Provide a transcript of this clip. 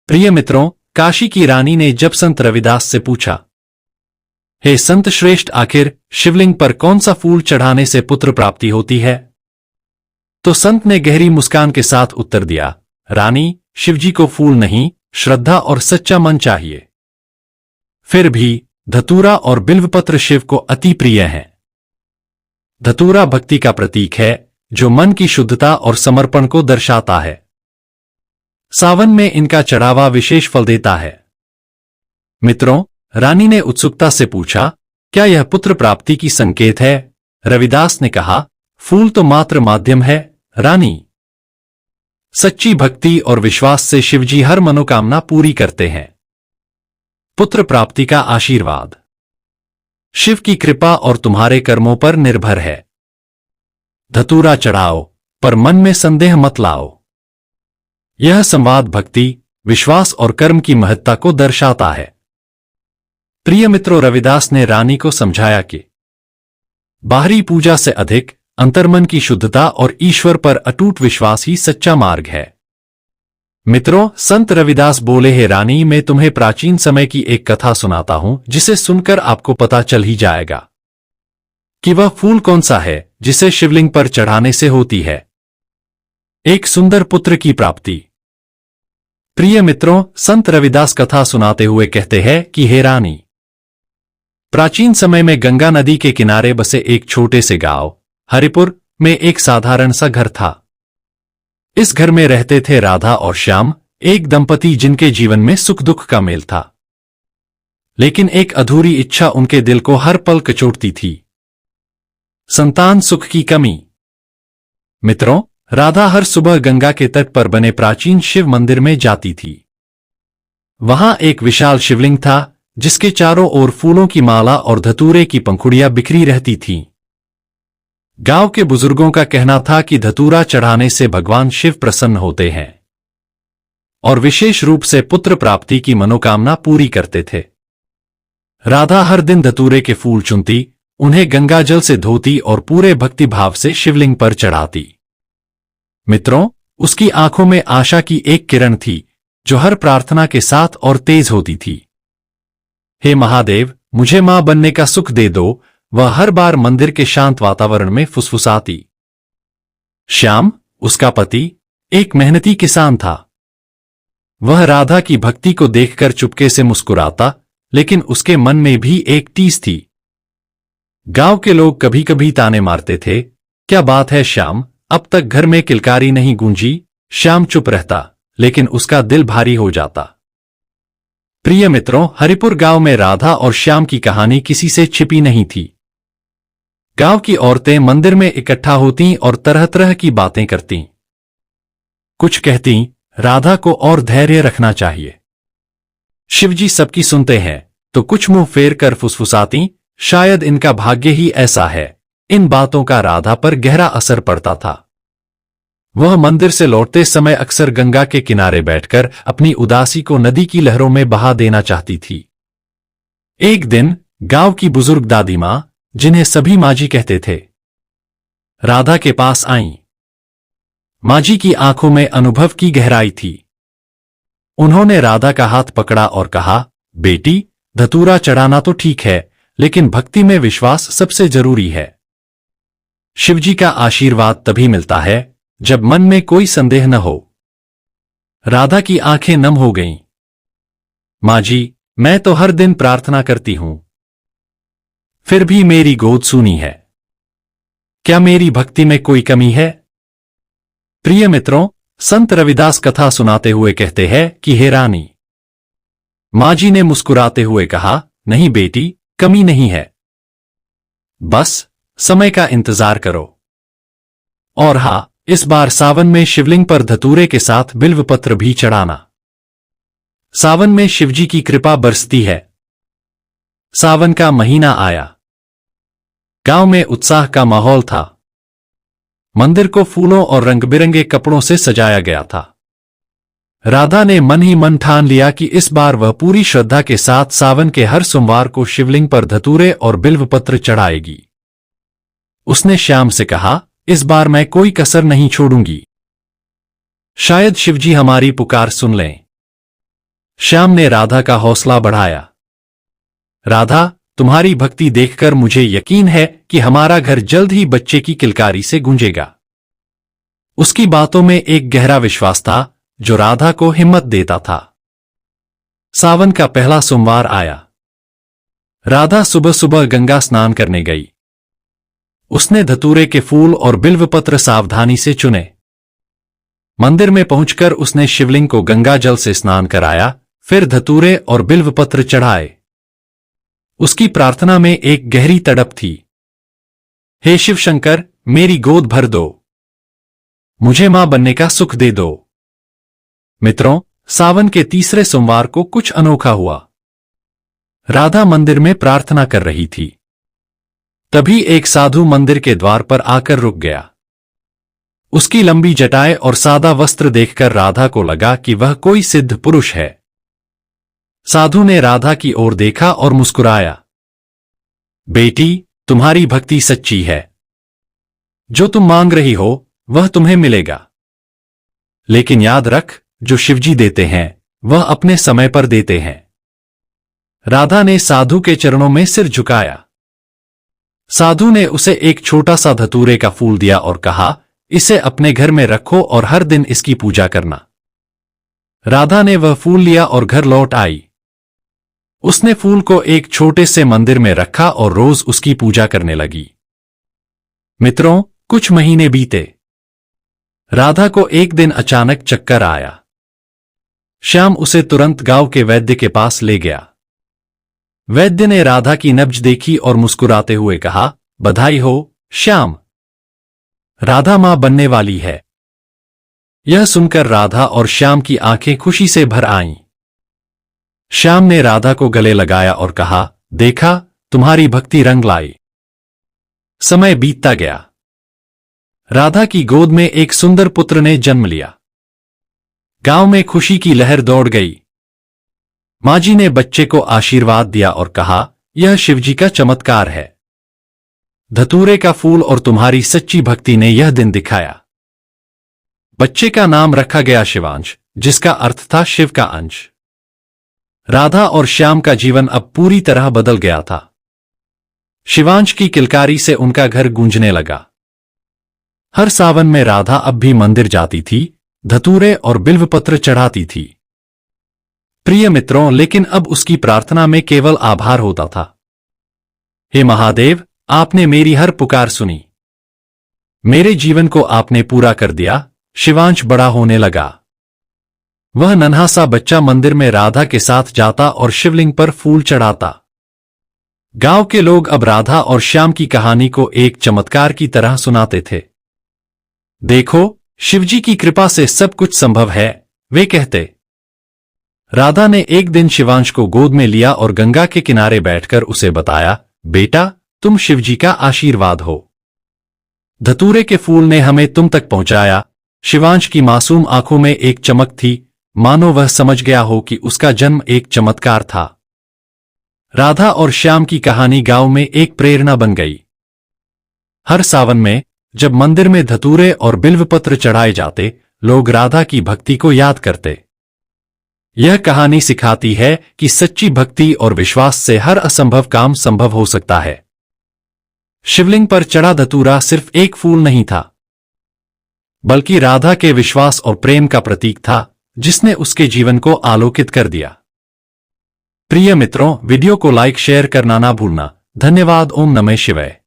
प्रिय मित्रों, काशी की रानी ने जब संत रविदास से पूछा, हे संत श्रेष्ठ, आखिर शिवलिंग पर कौन सा फूल चढ़ाने से पुत्र प्राप्ति होती है? तो संत ने गहरी मुस्कान के साथ उत्तर दिया, रानी, शिवजी को फूल नहीं, श्रद्धा और सच्चा मन चाहिए। फिर भी धतूरा और बिल्वपत्र शिव को अति प्रिय हैं। धतूरा भक्ति का प्रतीक है, जो मन की शुद्धता और समर्पण को दर्शाता है। सावन में इनका चढ़ावा विशेष फल देता है। मित्रों, रानी ने उत्सुकता से पूछा, क्या यह पुत्र प्राप्ति की संकेत है? रविदास ने कहा, फूल तो मात्र माध्यम है, रानी। सच्ची भक्ति और विश्वास से शिवजी हर मनोकामना पूरी करते हैं। पुत्र प्राप्ति का आशीर्वाद शिव की कृपा और तुम्हारे कर्मों पर निर्भर है। धतूरा चढ़ाओ, पर मन में संदेह मत लाओ। यह संवाद भक्ति, विश्वास और कर्म की महत्ता को दर्शाता है। प्रिय मित्रों, रविदास ने रानी को समझाया कि बाहरी पूजा से अधिक अंतर्मन की शुद्धता और ईश्वर पर अटूट विश्वास ही सच्चा मार्ग है। मित्रों, संत रविदास बोले, हे रानी, मैं तुम्हें प्राचीन समय की एक कथा सुनाता हूं, जिसे सुनकर आपको पता चल ही जाएगा कि वह फूल कौन सा है जिसे शिवलिंग पर चढ़ाने से होती है। एक सुंदर पुत्र की प्राप्ति। प्रिय मित्रों, संत रविदास कथा सुनाते हुए कहते हैं कि हे रानी, प्राचीन समय में गंगा नदी के किनारे बसे एक छोटे से गांव हरिपुर में एक साधारण सा घर था। इस घर में रहते थे राधा और श्याम, एक दंपति जिनके जीवन में सुख दुख का मेल था। लेकिन एक अधूरी इच्छा उनके दिल को हर पल कचोटती थी, संतान सुख की कमी। मित्रों, राधा हर सुबह गंगा के तट पर बने प्राचीन शिव मंदिर में जाती थी। वहां एक विशाल शिवलिंग था, जिसके चारों ओर फूलों की माला और धतूरे की पंखुड़ियां बिखरी रहती थीं। गांव के बुजुर्गों का कहना था कि धतूरा चढ़ाने से भगवान शिव प्रसन्न होते हैं और विशेष रूप से पुत्र प्राप्ति की मनोकामना पूरी करते थे। राधा हर दिन धतूरे के फूल चुनती, उन्हें गंगा जल से धोती और पूरे भक्तिभाव से शिवलिंग पर चढ़ाती। मित्रों, उसकी आंखों में आशा की एक किरण थी, जो हर प्रार्थना के साथ और तेज होती थी। हे महादेव, मुझे मां बनने का सुख दे दो, वह हर बार मंदिर के शांत वातावरण में फुसफुसाती। श्याम, उसका पति, एक मेहनती किसान था। वह राधा की भक्ति को देखकर चुपके से मुस्कुराता, लेकिन उसके मन में भी एक टीस थी। गांव के लोग कभी कभी ताने मारते थे, क्या बात है श्याम, अब तक घर में किलकारी नहीं गूंजी। श्याम चुप रहता, लेकिन उसका दिल भारी हो जाता। प्रिय मित्रों, हरिपुर गांव में राधा और श्याम की कहानी किसी से छिपी नहीं थी। गांव की औरतें मंदिर में इकट्ठा होतीं और तरह तरह की बातें करतीं। कुछ कहतीं, राधा को और धैर्य रखना चाहिए, शिवजी सबकी सुनते हैं, तो कुछ मुंह फेर कर फुसफुसातीं, शायद इनका भाग्य ही ऐसा है। इन बातों का राधा पर गहरा असर पड़ता था। वह मंदिर से लौटते समय अक्सर गंगा के किनारे बैठकर अपनी उदासी को नदी की लहरों में बहा देना चाहती थी। एक दिन गांव की बुजुर्ग दादी मां, जिन्हें सभी माजी कहते थे, राधा के पास आईं। माजी की आंखों में अनुभव की गहराई थी। उन्होंने राधा का हाथ पकड़ा और कहा, बेटी, धतूरा चढ़ाना तो ठीक है, लेकिन भक्ति में विश्वास सबसे जरूरी है। शिवजी का आशीर्वाद तभी मिलता है जब मन में कोई संदेह न हो। राधा की आंखें नम हो गईं। माजी, मैं तो हर दिन प्रार्थना करती हूं, फिर भी मेरी गोद सूनी है। क्या मेरी भक्ति में कोई कमी है? प्रिय मित्रों, संत रविदास कथा सुनाते हुए कहते हैं कि हे रानी, माजी ने मुस्कुराते हुए कहा, नहीं बेटी, कमी नहीं है, बस समय का इंतजार करो। और हां, इस बार सावन में शिवलिंग पर धतूरे के साथ बिल्वपत्र भी चढ़ाना। सावन में शिवजी की कृपा बरसती है। सावन का महीना आया। गांव में उत्साह का माहौल था। मंदिर को फूलों और रंग-बिरंगे कपड़ों से सजाया गया था। राधा ने मन ही मन ठान लिया कि इस बार वह पूरी श्रद्धा के साथ सावन के हर सोमवार को शिवलिंग पर धतूरे और बिल्वपत्र चढ़ाएगी। उसने श्याम से कहा, इस बार मैं कोई कसर नहीं छोड़ूंगी। शायद शिवजी हमारी पुकार सुन लें। श्याम ने राधा का हौसला बढ़ाया। राधा, तुम्हारी भक्ति देखकर मुझे यकीन है कि हमारा घर जल्द ही बच्चे की किलकारी से गूंजेगा। उसकी बातों में एक गहरा विश्वास था जो राधा को हिम्मत देता था। सावन का पहला सोमवार आया। राधा सुबह सुबह गंगा स्नान करने गई। उसने धतूरे के फूल और बिल्वपत्र सावधानी से चुने। मंदिर में पहुंचकर उसने शिवलिंग को गंगा जल से स्नान कराया, फिर धतूरे और बिल्वपत्र चढ़ाए। उसकी प्रार्थना में एक गहरी तड़प थी। हे शिव शंकर, मेरी गोद भर दो, मुझे मां बनने का सुख दे दो। मित्रों, सावन के तीसरे सोमवार को कुछ अनोखा हुआ। राधा मंदिर में प्रार्थना कर रही थी। तभी एक साधु मंदिर के द्वार पर आकर रुक गया। उसकी लंबी जटाएं और सादा वस्त्र देखकर राधा को लगा कि वह कोई सिद्ध पुरुष है। साधु ने राधा की ओर देखा और मुस्कुराया। बेटी, तुम्हारी भक्ति सच्ची है। जो तुम मांग रही हो वह तुम्हें मिलेगा। लेकिन याद रख, जो शिवजी देते हैं वह अपने समय पर देते हैं। राधा ने साधु के चरणों में सिर झुकाया। साधु ने उसे एक छोटा सा धतूरे का फूल दिया और कहा, इसे अपने घर में रखो और हर दिन इसकी पूजा करना। राधा ने वह फूल लिया और घर लौट आई। उसने फूल को एक छोटे से मंदिर में रखा और रोज उसकी पूजा करने लगी। मित्रों, कुछ महीने बीते। राधा को एक दिन अचानक चक्कर आया। श्याम उसे तुरंत गांव के वैद्य के पास ले गया। वैद्य ने राधा की नब्ज देखी और मुस्कुराते हुए कहा, बधाई हो श्याम, राधा मां बनने वाली है। यह सुनकर राधा और श्याम की आंखें खुशी से भर आईं। श्याम ने राधा को गले लगाया और कहा, देखा, तुम्हारी भक्ति रंग लाई। समय बीतता गया। राधा की गोद में एक सुंदर पुत्र ने जन्म लिया। गांव में खुशी की लहर दौड़ गई। मां जी ने बच्चे को आशीर्वाद दिया और कहा, यह शिवजी का चमत्कार है। धतूरे का फूल और तुम्हारी सच्ची भक्ति ने यह दिन दिखाया। बच्चे का नाम रखा गया शिवांश, जिसका अर्थ था शिव का अंश। राधा और श्याम का जीवन अब पूरी तरह बदल गया था। शिवांश की किलकारी से उनका घर गूंजने लगा। हर सावन में राधा अब भी मंदिर जाती थी, धतूरे और बिल्वपत्र चढ़ाती थी। प्रिय मित्रों, लेकिन अब उसकी प्रार्थना में केवल आभार होता था। हे महादेव, आपने मेरी हर पुकार सुनी। मेरे जीवन को आपने पूरा कर दिया। शिवांश बड़ा होने लगा। वह नन्हा सा बच्चा मंदिर में राधा के साथ जाता और शिवलिंग पर फूल चढ़ाता। गांव के लोग अब राधा और श्याम की कहानी को एक चमत्कार की तरह सुनाते थे। देखो, शिवजी की कृपा से सब कुछ संभव है, वे कहते। राधा ने एक दिन शिवांश को गोद में लिया और गंगा के किनारे बैठकर उसे बताया, बेटा, तुम शिवजी का आशीर्वाद हो। धतूरे के फूल ने हमें तुम तक पहुंचाया। शिवांश की मासूम आंखों में एक चमक थी, मानो वह समझ गया हो कि उसका जन्म एक चमत्कार था। राधा और श्याम की कहानी गांव में एक प्रेरणा बन गई। हर सावन में जब मंदिर में धतूरे और बिल्वपत्र चढ़ाए जाते, लोग राधा की भक्ति को याद करते। यह कहानी सिखाती है कि सच्ची भक्ति और विश्वास से हर असंभव काम संभव हो सकता है। शिवलिंग पर चढ़ा धतूरा सिर्फ एक फूल नहीं था, बल्कि राधा के विश्वास और प्रेम का प्रतीक था, जिसने उसके जीवन को आलोकित कर दिया। प्रिय मित्रों, वीडियो को लाइक शेयर करना ना भूलना। धन्यवाद। ओम नमः शिवाय।